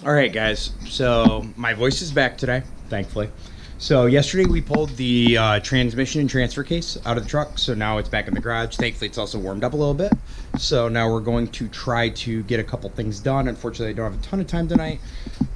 All right, guys. So my voice is back today, thankfully. So yesterday we pulled the transmission and transfer case out of the truck. So now it's back in the garage. Thankfully, it's also warmed up a little bit. So now we're going to try to get a couple things done. Unfortunately, I don't have a ton of time tonight.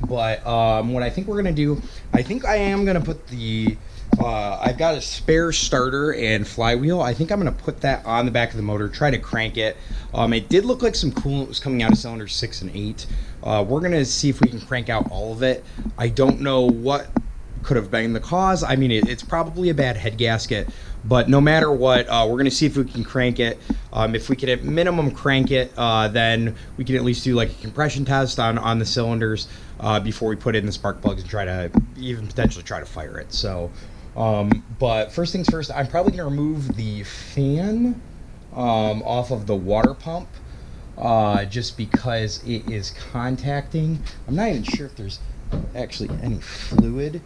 But what I think we're going to do, I think I am going to put the... I've got a spare starter and flywheel. I think I'm going to put that on the back of the motor, try to crank it. It did look like some coolant was coming out of cylinders 6 and 8. We're going to see if we can crank out all of it. I don't know what could have been the cause. I mean, it's probably a bad head gasket, but no matter what, we're going to see if we can crank it. If we can at minimum crank it, then we can at least do like a compression test on the cylinders before we put in the spark plugs and try to even potentially try to fire it. So... but first things first, I'm probably going to remove the fan off of the water pump just because it is contacting. I'm not even sure if there's actually any fluid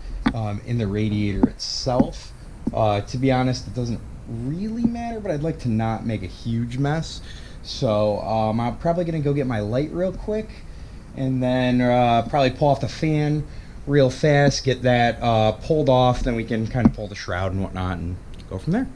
in the radiator itself. To be honest, it doesn't really matter, but I'd like to not make a huge mess. So I'm probably going to go get my light real quick and then probably pull off the fan real fast, get that pulled off, then we can kind of pull the shroud and whatnot and go from there.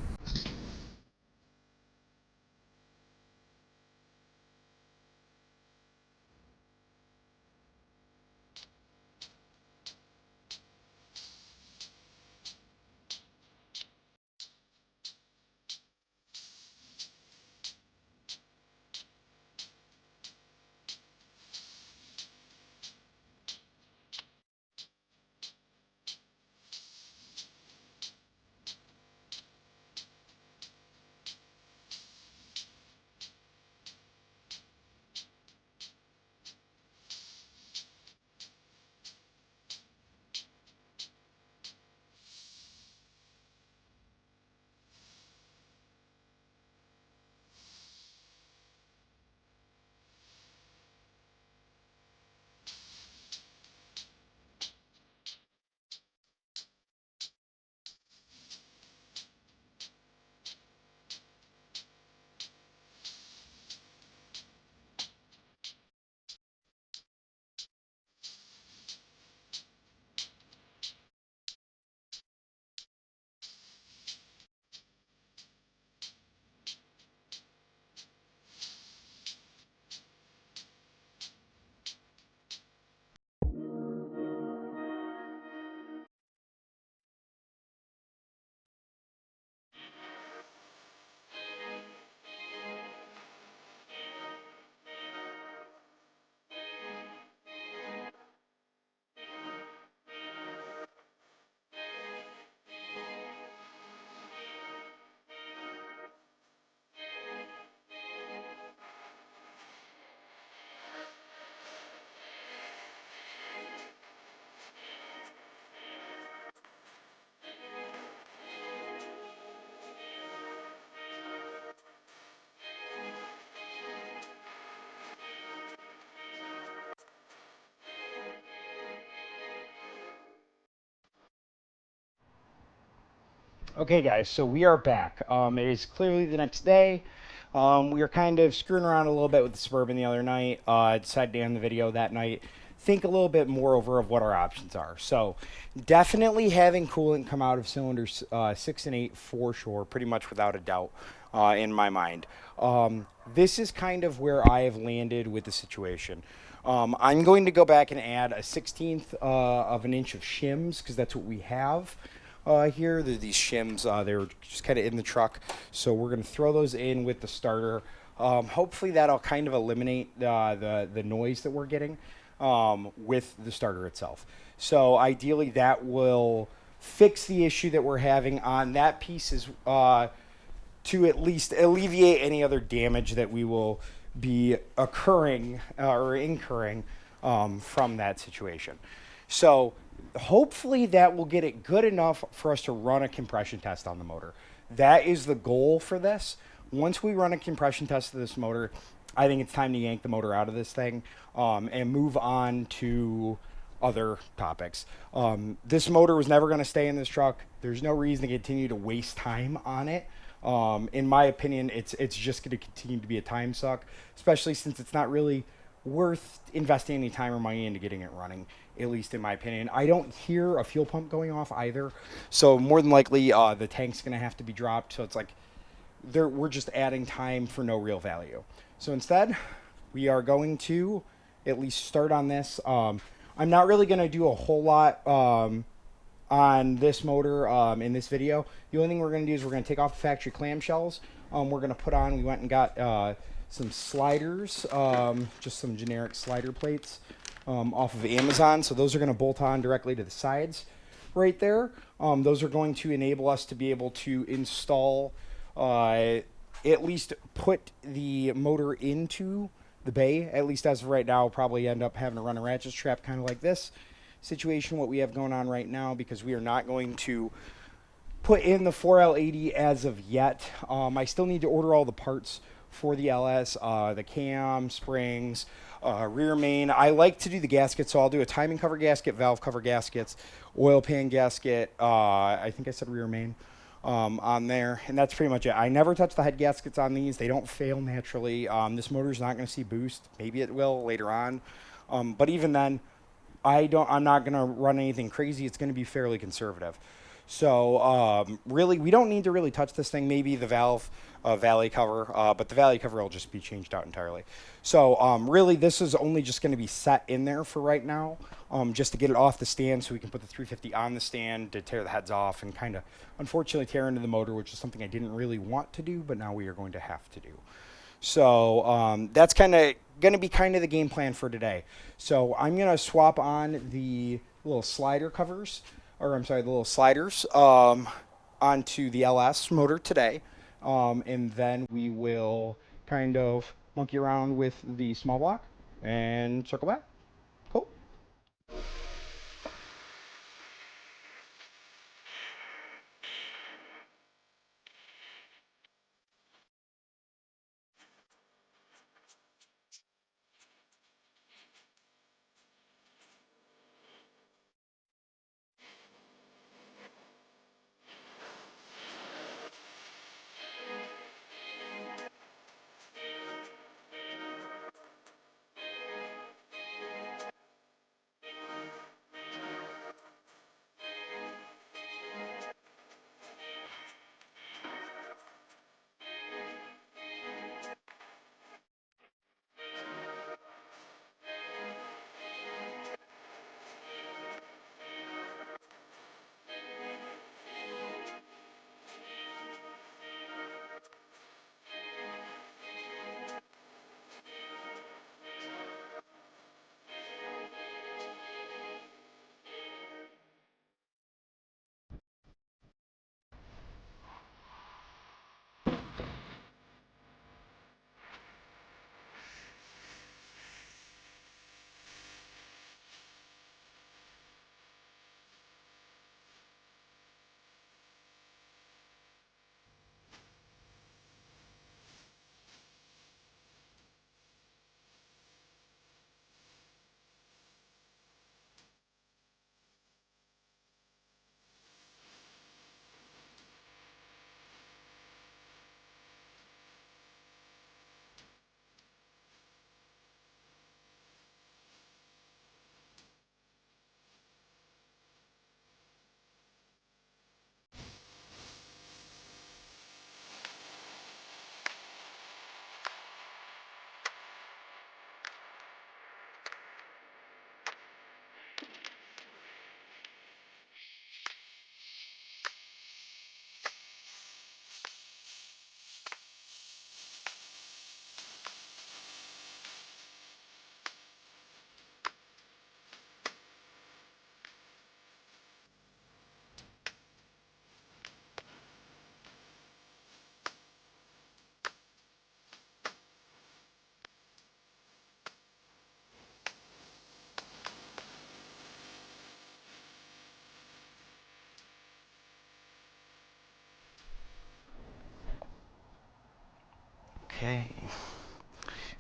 Okay, guys, so we are back. It is clearly the next day. We were kind of screwing around a little bit with the Suburban the other night. Decided to end the video that night. Think a little bit more over of what our options are. So definitely having coolant come out of cylinders 6 and 8 for sure, pretty much without a doubt in my mind. This is kind of where I have landed with the situation. I'm going to go back and add a 1/16 of an inch of shims because that's what we have. Here, these shims, they're just kind of in the truck, so we're going to throw those in with the starter. Hopefully that'll kind of eliminate the noise that we're getting with the starter itself. So ideally that will fix the issue that we're having on that piece is, to at least alleviate any other damage that we will be occurring or incurring from that situation. So hopefully that will get it good enough for us to run a compression test on the motor. That is the goal for this. Once we run a compression test of this motor, I think it's time to yank the motor out of this thing and move on to other topics. This motor was never going to stay in this truck. There's no reason to continue to waste time on it. In my opinion, it's just going to continue to be a time suck, especially since it's not really worth investing any time or money into getting it running, at least in my opinion. I don't hear a fuel pump going off either, so more than likely the tank's going to have to be dropped. So it's like we're just adding time for no real value. So instead, we are going to at least start on this. I'm not really going to do a whole lot on this motor in this video. The only thing we're going to do is we're going to take off the factory clamshells. We're going to put on, we went and got some sliders, just some generic slider plates off of Amazon. So those are going to bolt on directly to the sides right there. Those are going to enable us to be able to install, at least put the motor into the bay. At least as of right now, we'll probably end up having to run a ratchet strap kind of like this situation, what we have going on right now, because we are not going to put in the 4L80 as of yet. I still need to order all the parts for the LS, the cam, springs, rear main. I like to do the gaskets, so I'll do a timing cover gasket, valve cover gaskets, oil pan gasket, I think I said rear main on there, and that's pretty much it. I never touch the head gaskets on these. They don't fail naturally. This motor's not going to see boost. Maybe it will later on, but even then, I'm not going to run anything crazy. It's going to be fairly conservative. So really, we don't need to really touch this thing. Maybe the valve valley cover, but the valley cover will just be changed out entirely. So really, this is only just going to be set in there for right now, just to get it off the stand so we can put the 350 on the stand to tear the heads off and kind of, unfortunately, tear into the motor, which is something I didn't really want to do, but now we are going to have to do. So that's kind of going to be kind of the game plan for today. So I'm going to swap on the little slider covers, or I'm sorry, the little sliders onto the LS motor today. And then we will kind of monkey around with the small block and circle back. Cool. Okay.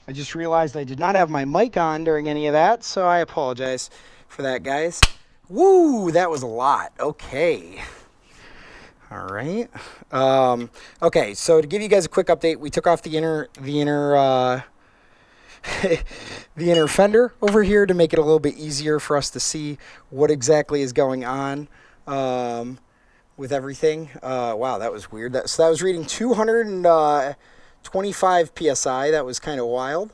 I just realized I did not have my mic on during any of that, so I apologize for that, guys. Woo, that was a lot. Okay. All right. Okay, so to give you guys a quick update, we took off the inner the inner fender over here to make it a little bit easier for us to see what exactly is going on with everything. Wow, that was weird. So that was reading 225 psi. That was kind of wild.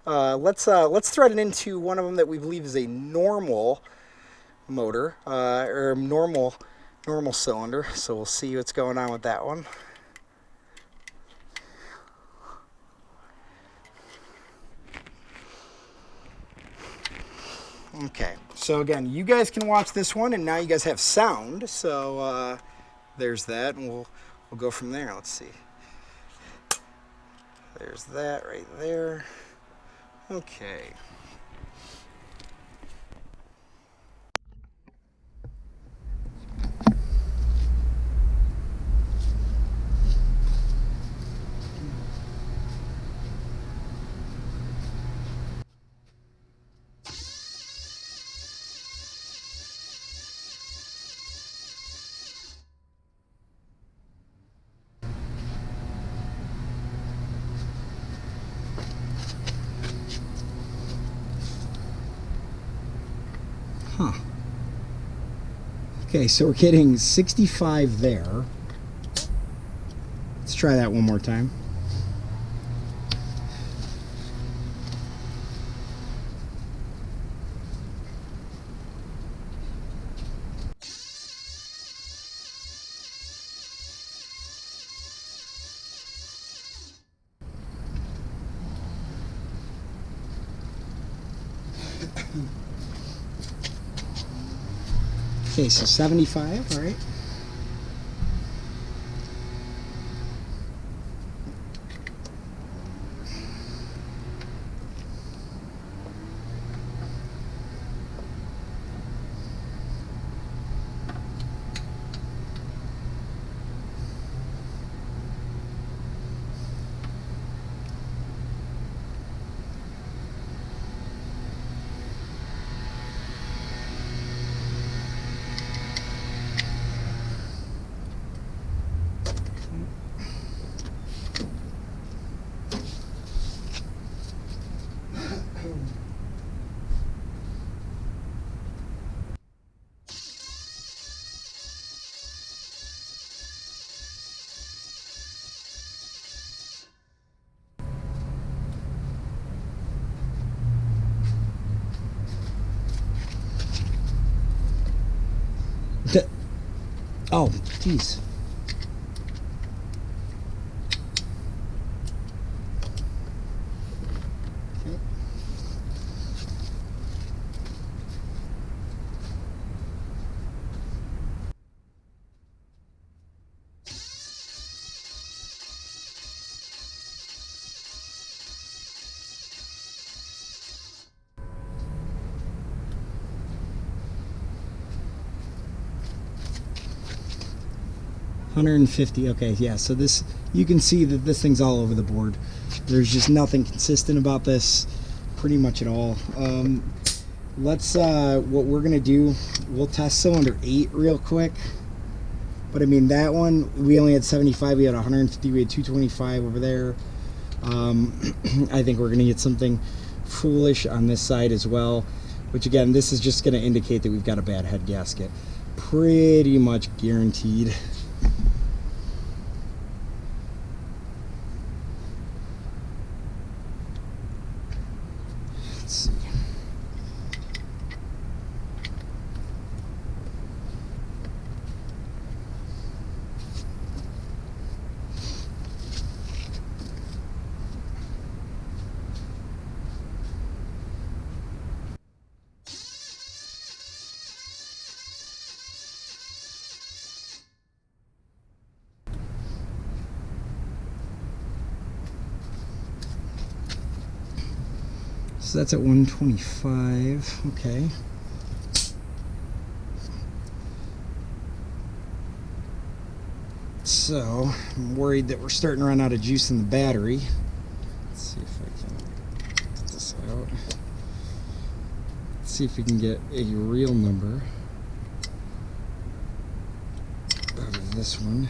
Let's thread it into one of them that we believe is a normal motor or normal cylinder. So we'll see what's going on with that one. Okay, so again, you guys can watch this one, and now you guys have sound. So there's that, and we'll go from there. Let's see. There's that right there. Okay. Huh. Okay, so we're getting 65 there. Let's try that one more time. Okay, so 75, all right. Oh, geez. Okay. $150. Okay, yeah, so this, you can see that this thing's all over the board. There's just nothing consistent about this pretty much at all. Let's what we're gonna do, we'll test cylinder 8 real quick. But I mean, that one we only had 75, we had 150, we had 225 over there. I think we're gonna get something foolish on this side as well, which again, this is just gonna indicate that we've got a bad head gasket, pretty much guaranteed. Let's see. So that's at 125, okay. So, I'm worried that we're starting to run out of juice in the battery. Let's see if I can get this out. Let's see if we can get a real number out of this one.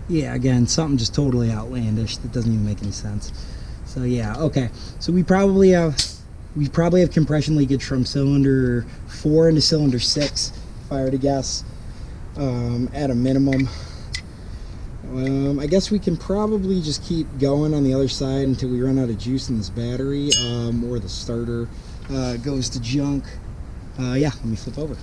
Yeah, again, something just totally outlandish that doesn't even make any sense. So yeah, okay. So we probably have compression leakage from cylinder 4 into cylinder 6, if I were to guess, at a minimum. I guess we can probably just keep going on the other side until we run out of juice in this battery, or the starter goes to junk. Yeah, let me flip over.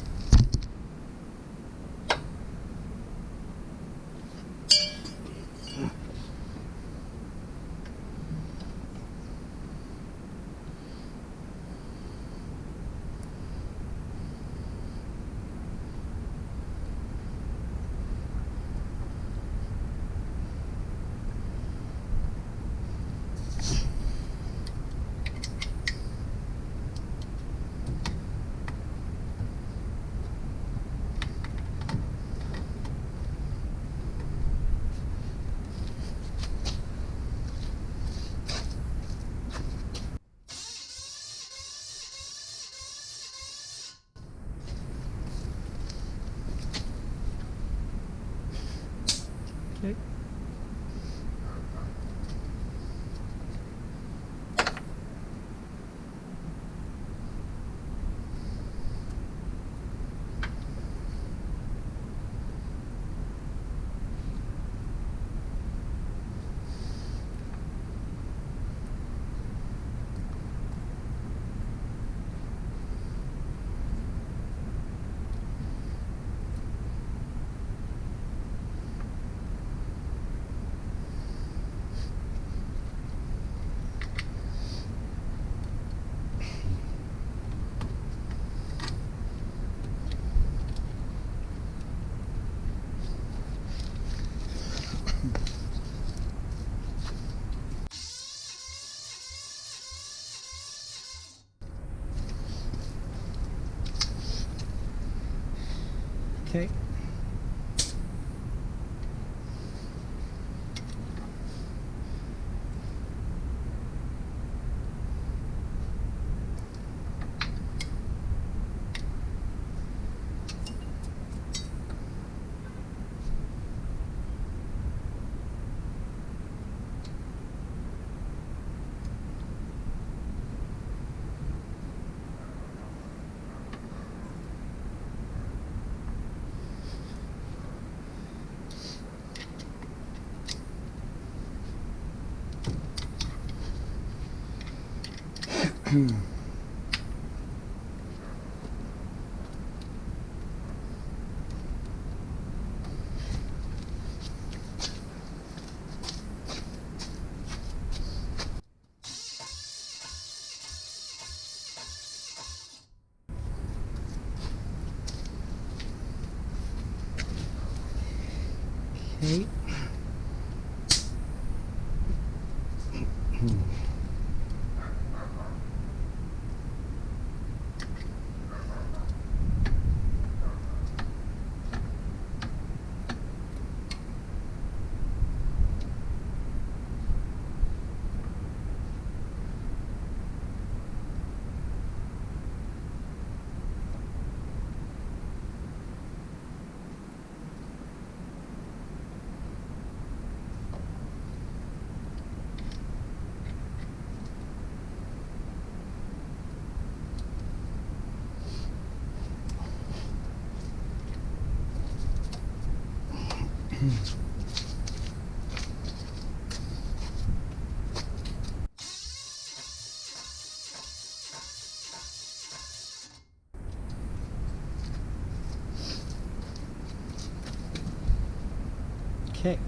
Okay. Okay. Okay. Okay.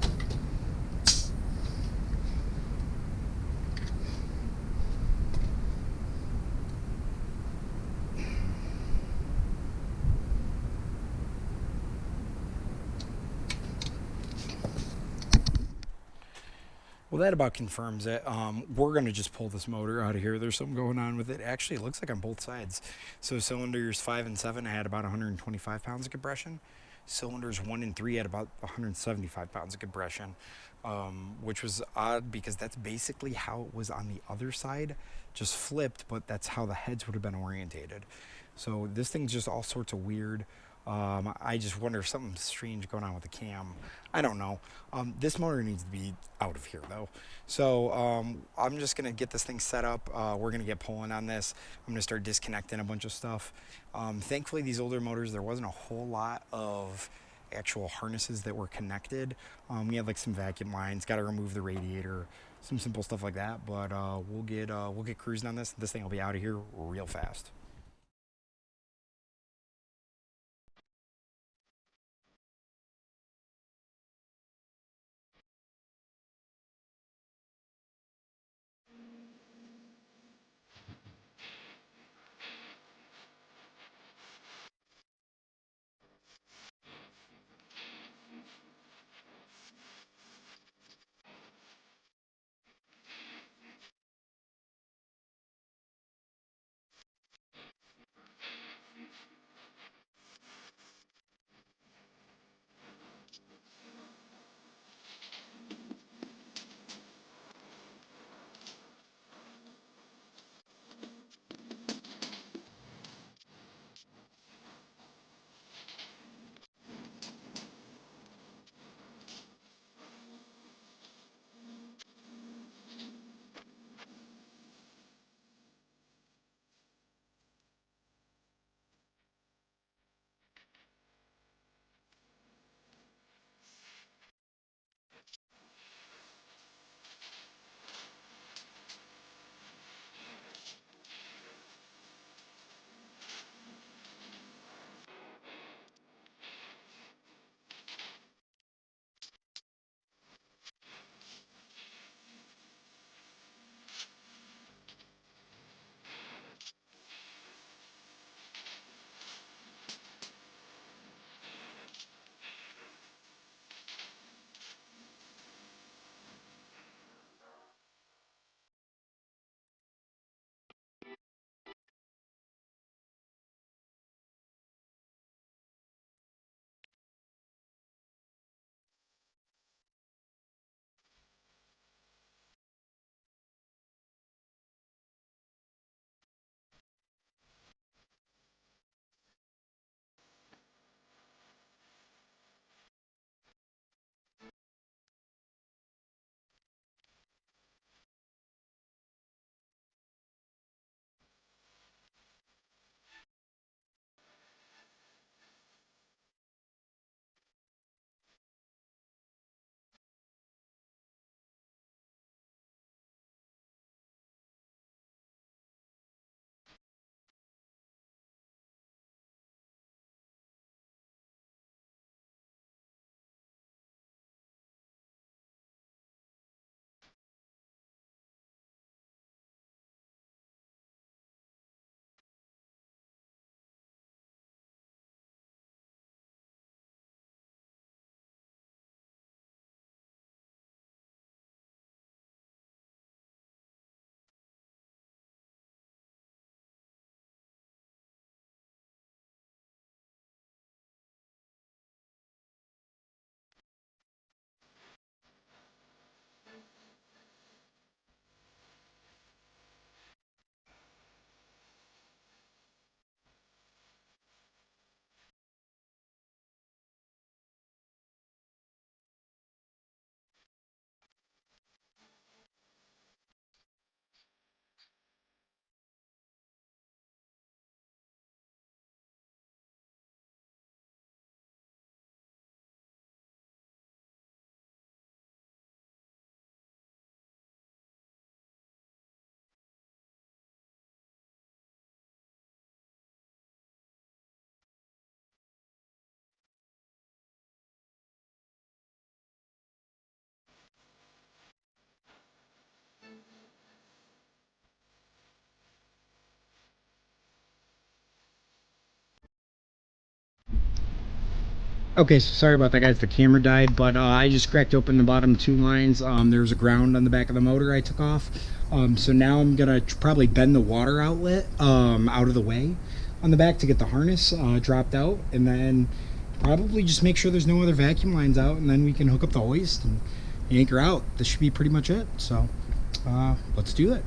Well, that about confirms it. We're going to just pull this motor out of here. There's something going on with it. Actually, it looks like on both sides. So cylinders 5 and 7 had about 125 pounds of compression. cylinders 1 and 3 at about 175 pounds of compression, which was odd because that's basically how it was on the other side, just flipped, but that's how the heads would have been orientated. So this thing's just all sorts of weird. I just wonder if something's strange going on with the cam. I don't know. This motor needs to be out of here though. So I'm just gonna get this thing set up. We're gonna get pulling on this. I'm gonna start disconnecting a bunch of stuff. Thankfully, these older motors, there wasn't a whole lot of actual harnesses that were connected. We had like some vacuum lines, got to remove the radiator, some simple stuff like that. But we'll get cruising on this. This thing will be out of here real fast. Okay, so sorry about that, guys. The camera died, but I just cracked open the bottom two lines. There was a ground on the back of the motor I took off. So now I'm gonna probably bend the water outlet out of the way on the back to get the harness dropped out, and then probably just make sure there's no other vacuum lines out, and then we can hook up the hoist and anchor out. This should be pretty much it. So let's do it.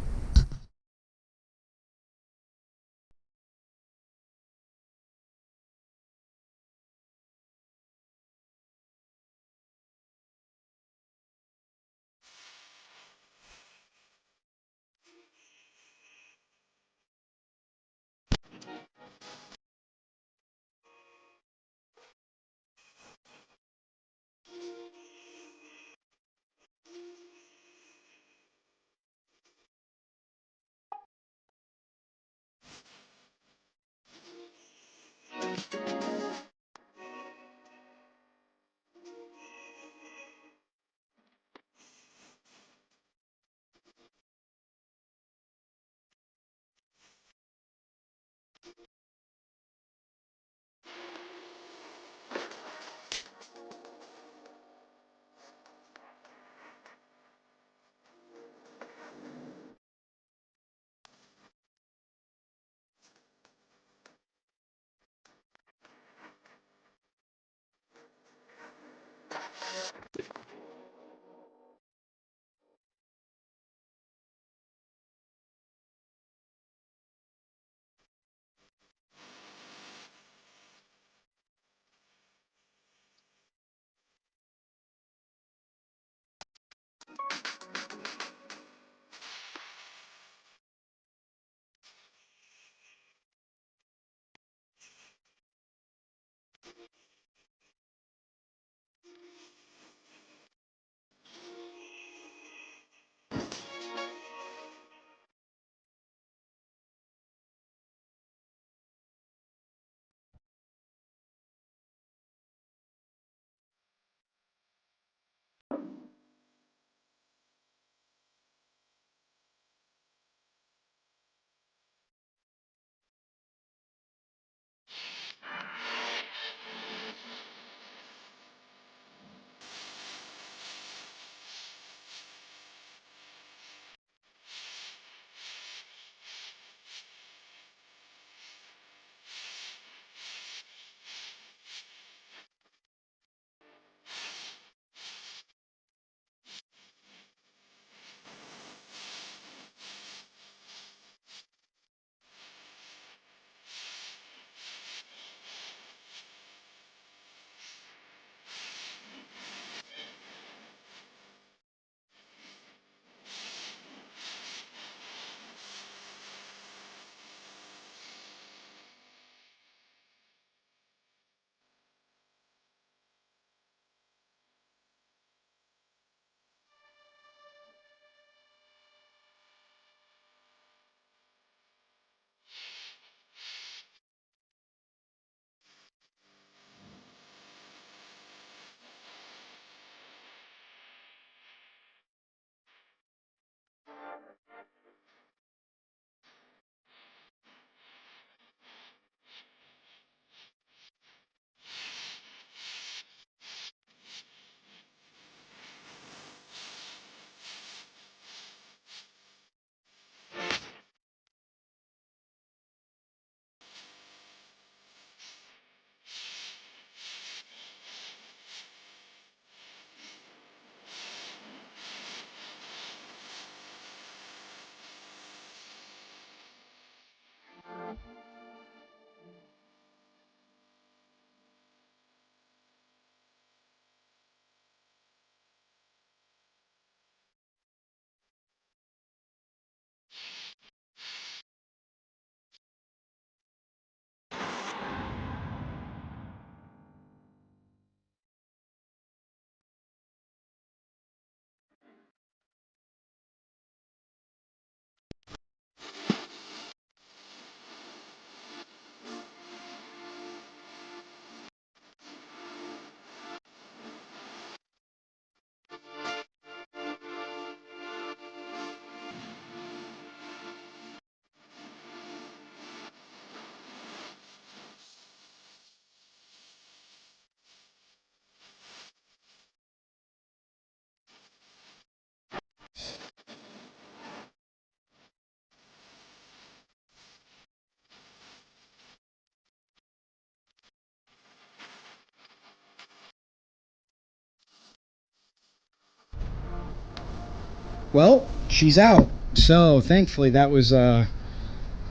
Well, she's out. So thankfully that was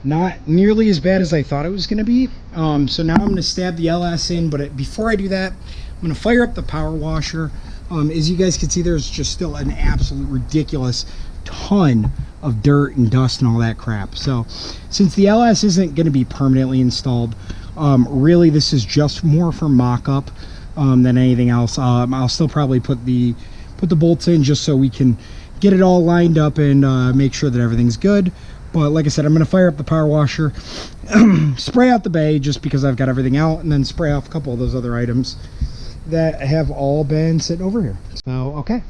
not nearly as bad as I thought it was going to be. So now I'm going to stab the LS in, but before I do that, I'm going to fire up the power washer. As you guys can see, there's just still an absolute ridiculous ton of dirt and dust and all that crap. So since the LS isn't going to be permanently installed, really this is just more for mock-up than anything else. I'll still probably put the bolts in just so we can get it all lined up and make sure that everything's good. But like I said, I'm going to fire up the power washer, spray out the bay just because I've got everything out, and then spray off a couple of those other items that have all been sitting over here. So, okay.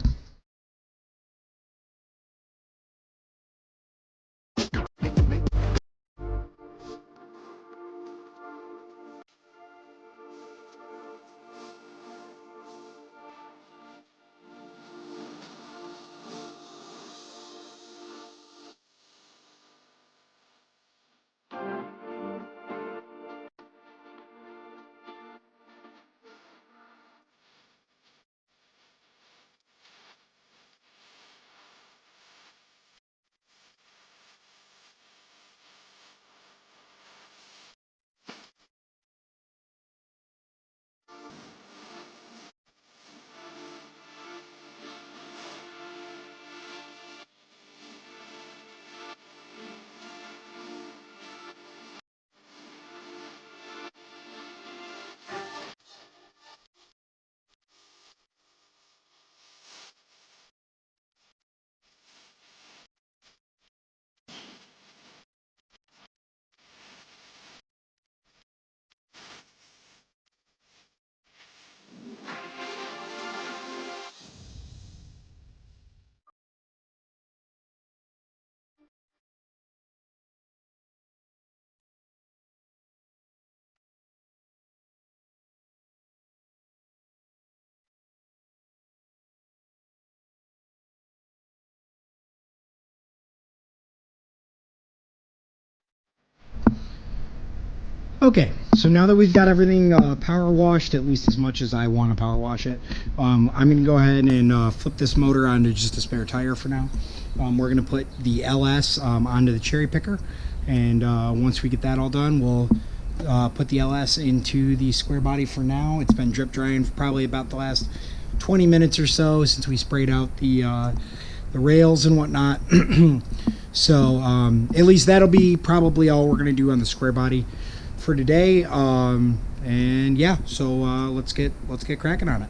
Okay, so now that we've got everything power washed, at least as much as I want to power wash it, I'm going to go ahead and flip this motor onto just a spare tire for now. We're going to put the LS onto the cherry picker, and once we get that all done, we'll put the LS into the square body for now. It's been drip drying for probably about the last 20 minutes or so since we sprayed out the rails and whatnot. So at least that'll be probably all we're going to do on the square body for today. And yeah, so let's get cracking on it.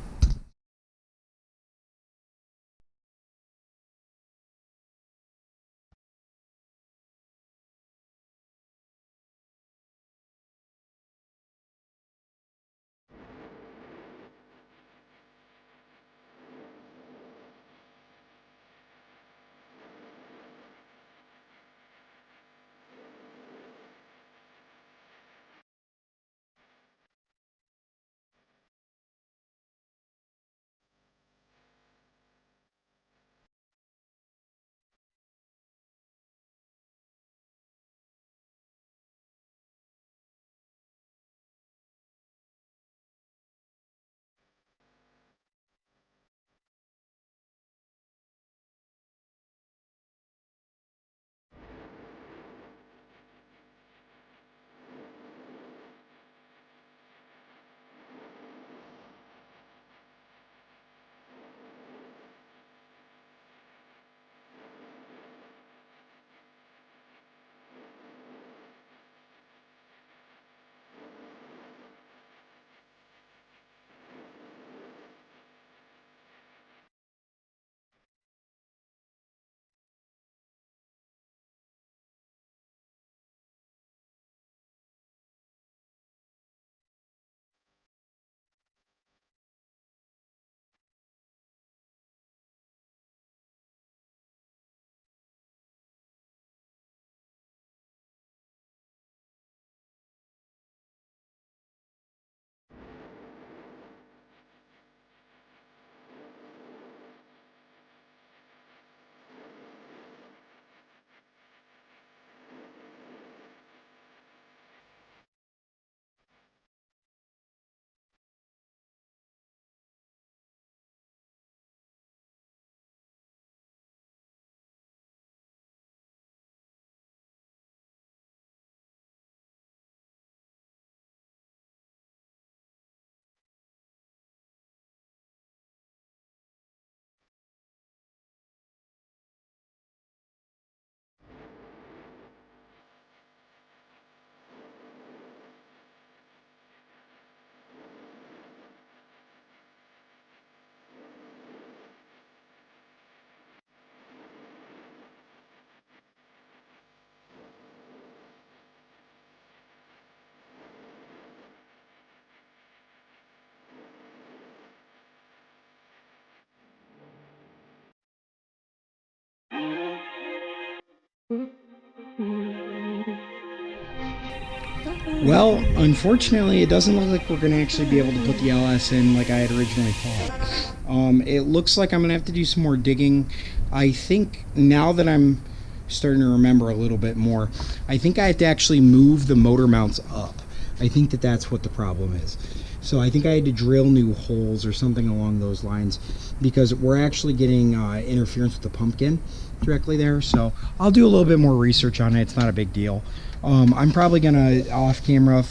Well, unfortunately, it doesn't look like we're going to actually be able to put the LS in like I had originally thought. It looks like I'm going to have to do some more digging. I think now that I'm starting to remember a little bit more, I think I have to actually move the motor mounts up. I think that that's what the problem is. So I think I had to drill new holes or something along those lines, because we're actually getting interference with the pumpkin directly there. So I'll do a little bit more research on it. It's not a big deal. I'm probably gonna off camera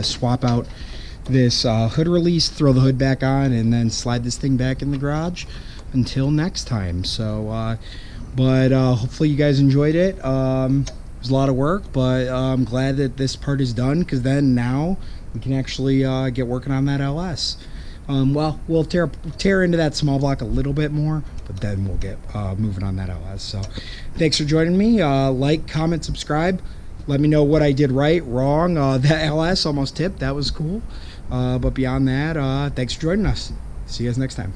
swap out this hood release, throw the hood back on, and then slide this thing back in the garage until next time. So but hopefully you guys enjoyed it. It was a lot of work, but I'm glad that this part is done, because then now we can actually get working on that LS. Well, we'll tear into that small block a little bit more, but then we'll get moving on that LS. So thanks for joining me. Like, comment, subscribe. Let me know what I did right, wrong. That LS almost tipped. That was cool. But beyond that, thanks for joining us. See you guys next time.